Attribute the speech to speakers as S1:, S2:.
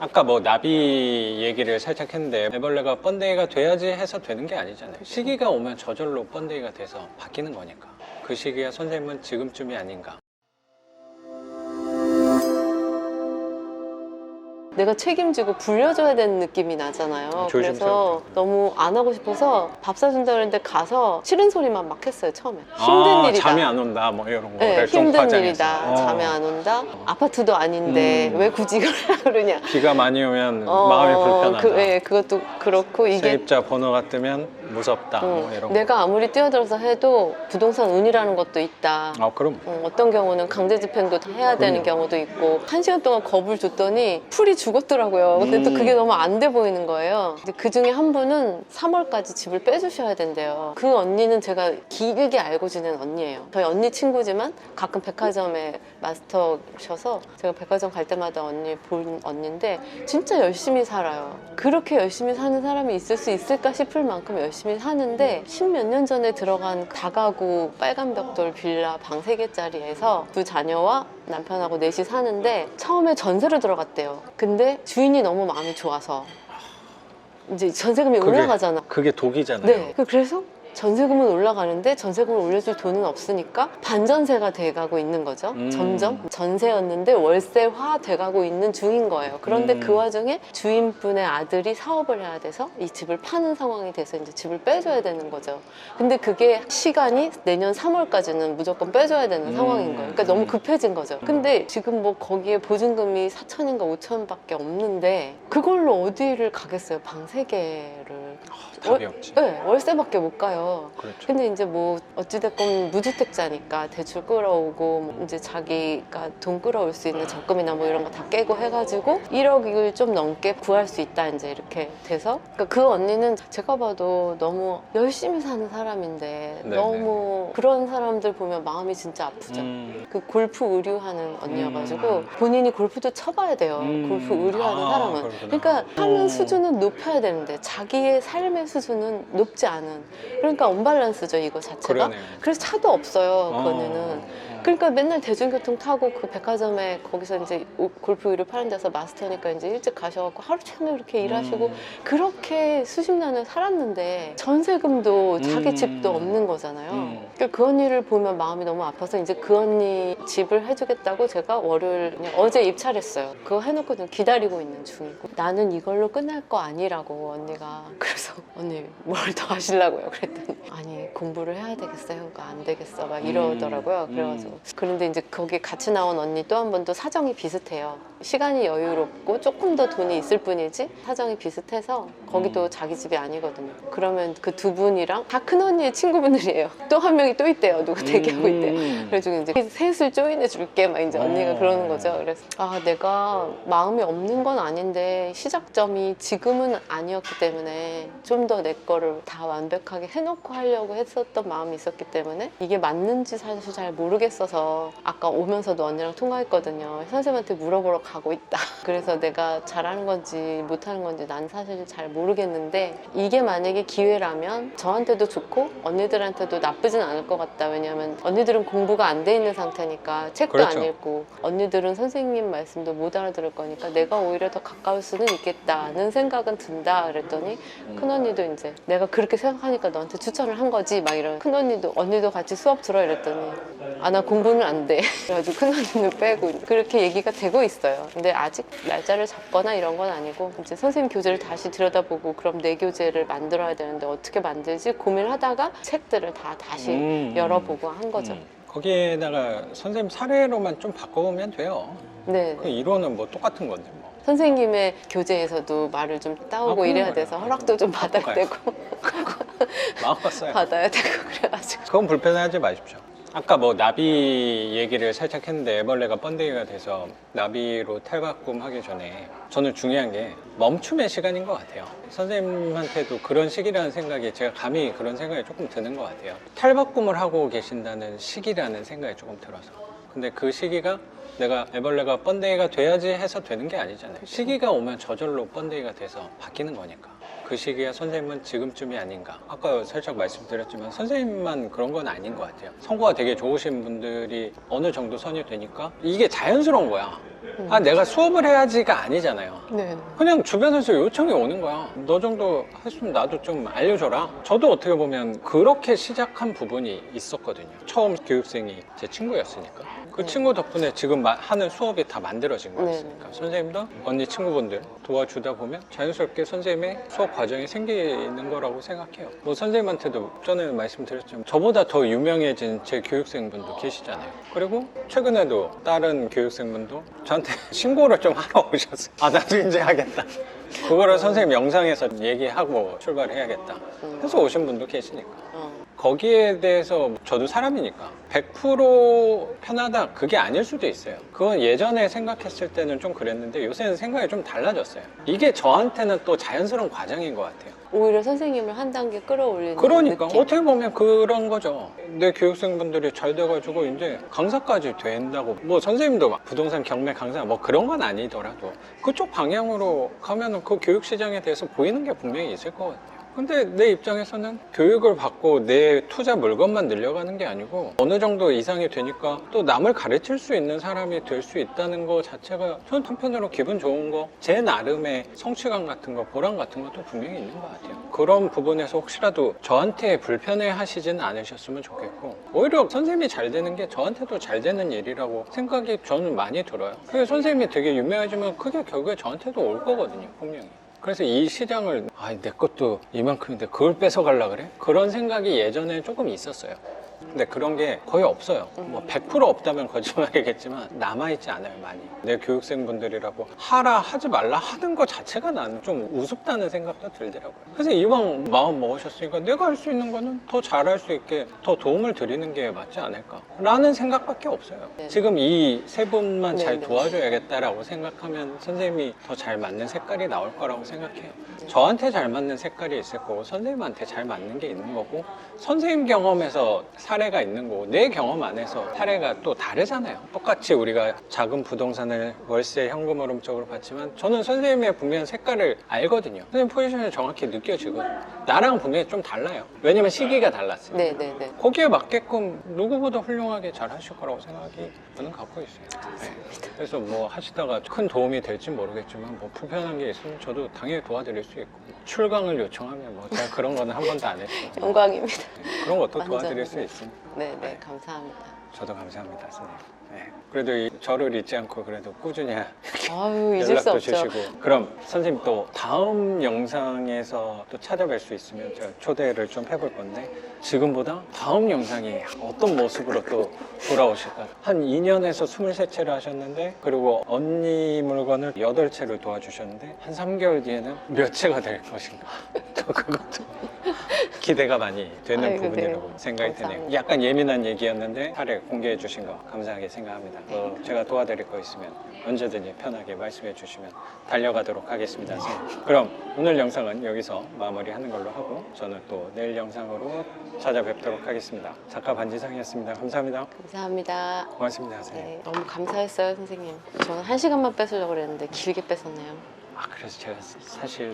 S1: 아까 뭐 나비 얘기를 살짝 했는데 애벌레가 번데기가 돼야지 해서 되는 게 아니잖아요. 시기가 오면 저절로 번데기가 돼서 바뀌는 거니까. 그 시기가 선생님은 지금쯤이 아닌가.
S2: 내가 책임지고 불려줘야 되는 느낌이 나잖아요. 그래서
S1: 조심스럽죠.
S2: 너무 안 하고 싶어서 밥 사준다 그랬는데 가서 싫은 소리만 막 했어요. 처음에 힘든 일이다,
S1: 잠이 안 온다 뭐 이런 거.
S2: 네,
S1: 좀
S2: 힘든
S1: 과장해서.
S2: 일이다, 잠이 안 온다, 아파트도 아닌데 왜 굳이 그러냐.
S1: 비가 많이 오면 마음이 불편하다.
S2: 네, 그것도 그렇고 이게
S1: 세입자 번호가 뜨면 무섭다 뭐 이런 거.
S2: 내가 아무리 뛰어들어서 해도 부동산 운이라는 것도 있다.
S1: 그럼
S2: 어떤 경우는 강제집행도 해야 되는 경우도 있고 1시간 동안 겁을 줬더니 풀이 죽었더라고요. 근데 또 그게 너무 안 돼 보이는 거예요. 그 중에 한 분은 3월까지 집을 빼주셔야 된대요. 그 언니는 제가 길게 알고 지낸 언니예요. 저희 언니 친구지만 가끔 백화점에 마스터셔서 제가 백화점 갈 때마다 언니 본 언니인데 진짜 열심히 살아요. 그렇게 열심히 사는 사람이 있을 수 있을까 싶을 만큼 열심히 사는데 10몇 년 전에 들어간 다가구 빨간 벽돌 빌라 방 3개짜리에서 두 자녀와 남편하고 넷이 사는데 처음에 전세로 들어갔대요. 근데 주인이 너무 마음이 좋아서 이제 전세금이 올라가잖아.
S1: 그게 독이잖아요.
S2: 네. 그래서 전세금은 올라가는데 전세금을 올려줄 돈은 없으니까 반전세가 돼가고 있는 거죠. 점점 전세였는데 월세화 돼가고 있는 중인 거예요. 그런데 그 와중에 주인분의 아들이 사업을 해야 돼서 이 집을 파는 상황이 돼서 이제 집을 빼줘야 되는 거죠. 근데 그게 시간이 내년 3월까지는 무조건 빼줘야 되는 상황인 거예요. 그러니까 너무 급해진 거죠. 근데 지금 뭐 거기에 보증금이 4천인가 5천밖에 없는데 그걸로 어디를 가겠어요? 방 3개를.
S1: 답이 없지.
S2: 네, 월세밖에 못 가요.
S1: 그렇죠.
S2: 근데 이제 뭐 어찌됐건 무주택자니까 대출 끌어오고 뭐 이제 자기가 돈 끌어올 수 있는 적금이나 뭐 이런 거 다 깨고 해가지고 1억을 좀 넘게 구할 수 있다 이제 이렇게 돼서 그러니까 그 언니는 제가 봐도 너무 열심히 사는 사람인데
S1: 네네.
S2: 너무 그런 사람들 보면 마음이 진짜 아프죠. 그 골프 의류하는 언니여가지고 본인이 골프도 쳐봐야 돼요. 골프 의류하는 사람은.
S1: 그렇구나.
S2: 그러니까 하는 수준은 높여야 되는데 자기의 삶의 수준은 높지 않은. 그러니까 언밸런스죠 이거 자체가.
S1: 그러네요.
S2: 그래서 차도 없어요 그 언니는. 그러니까 맨날 대중교통 타고 그 백화점에 거기서 이제 골프 의류 파는 데서 마스터니까 이제 일찍 가셔갖고 하루 종일 이렇게 일하시고 그렇게 수십 년을 살았는데 전세금도 자기 집도 없는 거잖아요. 그러니까 그 언니를 보면 마음이 너무 아파서 이제 그 언니 집을 해주겠다고 제가 월요일 그냥 어제 입찰했어요. 그거 해놓고 좀 기다리고 있는 중이고 나는 이걸로 끝날 거 아니라고 언니가. 그래서 언니 뭘 더 하시려고요? 그랬더니 아니 공부를 해야 되겠어요. 그거 안 되겠어 막 이러더라고요. 그래가지고 그런데 이제 거기 같이 나온 언니 또 한 번 또 사정이 비슷해요. 시간이 여유롭고 조금 더 돈이 있을 뿐이지 사정이 비슷해서 거기도 자기 집이 아니거든요. 그러면 그 두 분이랑 다 큰 언니의 친구분들이에요. 또 한 명이 또 있대요. 누가 대기하고 있대요. 그래가지고 이제 셋을 조인해 줄게 막 이제 언니가 그러는 거죠. 그래서 아 내가 마음이 없는 건 아닌데 시작점이 지금은 아니었기 때문에 좀 더 내 거를 다 완벽하게 해놓고 하려고 했었던 마음이 있었기 때문에 이게 맞는지 사실 잘 모르겠어서 아까 오면서도 언니랑 통화했거든요. 선생님한테 물어보러 가고 있다. 그래서 내가 잘하는 건지 못하는 건지 난 사실 잘 모르겠는데 이게 만약에 기회라면 저한테도 좋고 언니들한테도 나쁘진 않을 것 같다. 왜냐면 언니들은 공부가 안 돼 있는 상태니까 책도
S1: 그렇죠.
S2: 안 읽고 언니들은 선생님 말씀도 못 알아들을 거니까 내가 오히려 더 가까울 수는 있겠다는 생각은 든다. 그랬더니 큰언니도 이제 내가 그렇게 생각하니까 너한테 추천을 한 거지 막 이런. 큰언니도 언니도 같이 수업 들어 이랬더니 아 나 공부는 안 돼. 그래가지고 큰언니는 빼고 그렇게 얘기가 되고 있어요. 근데 아직 날짜를 잡거나 이런 건 아니고 이제 선생님 교재를 다시 들여다보고 그럼 내 교재를 만들어야 되는데 어떻게 만들지 고민을 하다가 책들을 다 다시 열어보고 한 거죠.
S1: 거기에다가 선생님 사례로만 좀 바꿔보면 돼요.
S2: 네.
S1: 그 이론은 뭐 똑같은 건데 뭐.
S2: 선생님의 교재에서도 말을 좀 따오고 이래야
S1: 그런
S2: 돼서
S1: 거예요.
S2: 허락도 좀 받아야
S1: 가요.
S2: 되고
S1: 마음껏 써요.
S2: 받아야 되고 그래가지고
S1: 그건 불편해하지 마십시오. 아까 뭐 나비 얘기를 살짝 했는데 애벌레가 번데기가 돼서 나비로 탈바꿈하기 전에 저는 중요한 게 멈춤의 시간인 것 같아요. 선생님한테도 그런 시기라는 생각이 제가 감히 그런 생각이 조금 드는 것 같아요. 탈바꿈을 하고 계신다는 시기라는 생각이 조금 들어서. 근데 그 시기가 내가 애벌레가 번데기가 돼야지 해서 되는 게 아니잖아요. 시기가 오면 저절로 번데기가 돼서 바뀌는 거니까. 그 시기에 선생님은 지금쯤이 아닌가. 아까 살짝 말씀드렸지만 선생님만 그런 건 아닌 것 같아요. 성과가 되게 좋으신 분들이 어느 정도 선이 되니까 이게 자연스러운 거야. 아, 내가 수업을 해야지가 아니잖아요.
S2: 네.
S1: 그냥 주변에서 요청이 오는 거야. 너 정도 했으면 나도 좀 알려줘라. 저도 어떻게 보면 그렇게 시작한 부분이 있었거든요. 처음 교육생이 제 친구였으니까. 그
S2: 네.
S1: 친구 덕분에 지금 하는 수업이 다 만들어진 거였으니까. 선생님도 언니 친구분들 도와주다 보면 자연스럽게 선생님의 수업 과정이 생기는 거라고 생각해요. 뭐 선생님한테도 전에 말씀드렸지만 저보다 더 유명해진 제 교육생분도 계시잖아요. 그리고 최근에도 다른 교육생분도 저한테 신고를 좀 하러 오셨어요. 아, 나도 이제 하겠다. 그거를 선생님 영상에서 얘기하고 출발해야겠다. 해서 오신 분도 계시니까. 거기에 대해서 저도 사람이니까 100% 편하다 그게 아닐 수도 있어요. 그건 예전에 생각했을 때는 좀 그랬는데 요새는 생각이 좀 달라졌어요. 이게 저한테는 또 자연스러운 과정인 것 같아요.
S2: 오히려 선생님을 한 단계 끌어올리는
S1: 그러니까
S2: 느낌.
S1: 어떻게 보면 그런 거죠. 내 교육생분들이 잘 돼가지고 이제 강사까지 된다고. 뭐 선생님도 막 부동산 경매 강사 뭐 그런 건 아니더라도 그쪽 방향으로 가면은 그 교육 시장에 대해서 보이는 게 분명히 있을 것 같아요. 근데 내 입장에서는 교육을 받고 내 투자 물건만 늘려가는 게 아니고 어느 정도 이상이 되니까 또 남을 가르칠 수 있는 사람이 될 수 있다는 거 자체가 저는 한편으로 기분 좋은 거, 제 나름의 성취감 같은 거, 보람 같은 것도 분명히 있는 것 같아요. 그런 부분에서 혹시라도 저한테 불편해 하시진 않으셨으면 좋겠고 오히려 선생님이 잘 되는 게 저한테도 잘 되는 일이라고 생각이 저는 많이 들어요. 그게 선생님이 되게 유명해지면 그게 결국에 저한테도 올 거거든요, 분명히. 그래서 이 시장을 내 것도 이만큼인데 그걸 뺏어가려 그래? 그런 생각이 예전에 조금 있었어요. 근데 그런 게 거의 없어요. 뭐 100% 없다면 거짓말이겠지만 남아있지 않아요, 많이. 내 교육생분들이라고 하라 하지 말라 하는 것 자체가 나는 좀 우습다는 생각도 들더라고요. 그래서 이왕 마음 먹으셨으니까 내가 할 수 있는 거는 더 잘할 수 있게 더 도움을 드리는 게 맞지 않을까 라는 생각밖에 없어요.
S2: 네.
S1: 지금 이 세 분만 잘
S2: 네.
S1: 도와줘야겠다라고 생각하면 선생님이 더 잘 맞는 색깔이 나올 거라고 생각해요. 저한테 잘 맞는 색깔이 있을 거고 선생님한테 잘 맞는 게 있는 거고 선생님 경험에서 사례가 있는 거고 내 경험 안에서 사례가 또 다르잖아요. 똑같이 우리가 작은 부동산을 월세 현금흐름 쪽으로 봤지만 저는 선생님의 분명한 색깔을 알거든요. 선생님 포지션이 정확히 느껴지거든요. 나랑 분명히 좀 달라요. 왜냐면 시기가 달랐어요.
S2: 네네네.
S1: 거기에 맞게끔 누구보다 훌륭하게 잘 하실 거라고 생각이 저는 갖고 있어요. 네. 그래서 뭐 하시다가 큰 도움이 될지 모르겠지만 뭐 불편한 게 있으면 저도 당연히 도와드릴 수 있고 출강을 요청하면 뭐 제가 그런 거는 한 번도 안 했고
S2: 영광입니다.
S1: 그런 것도
S2: 완전.
S1: 도와드릴 수 있습니다.
S2: 네네, 감사합니다.
S1: 저도 감사합니다, 선생님. 네. 그래도 저를 잊지 않고 그래도 꾸준히
S2: 아유, 잊을 수
S1: 연락도
S2: 없죠.
S1: 주시고. 그럼 선생님 또 다음 영상에서 또 찾아뵐 수 있으면 제가 초대를 좀 해볼 건데 지금보다 다음 영상이 어떤 모습으로 또 돌아오실까. 한 2년에서 23채를 하셨는데 그리고 언니 물건을 8채를 도와주셨는데 한 3개월 뒤에는 몇 채가 될 것인가. 또 그것도 기대가 많이 되는
S2: 아이고,
S1: 부분이라고
S2: 네.
S1: 생각이 드네요.
S2: 감사합니다.
S1: 약간 예민한 얘기였는데 사례 공개해 주신 거 감사하게 생각합니다. 제가 도와드릴 거 있으면 언제든지 편하게 말씀해 주시면 달려가도록 하겠습니다. 선생님. 그럼 오늘 영상은 여기서 마무리하는 걸로 하고 저는 또 내일 영상으로 찾아뵙도록 하겠습니다. 작가 반지상이었습니다. 감사합니다.
S2: 감사합니다.
S1: 고맙습니다, 선생님.
S2: 네, 너무 감사했어요, 선생님. 저는 1시간만 뺏으려고 그랬는데 길게 뺏었네요.
S1: 그래서 제가 사실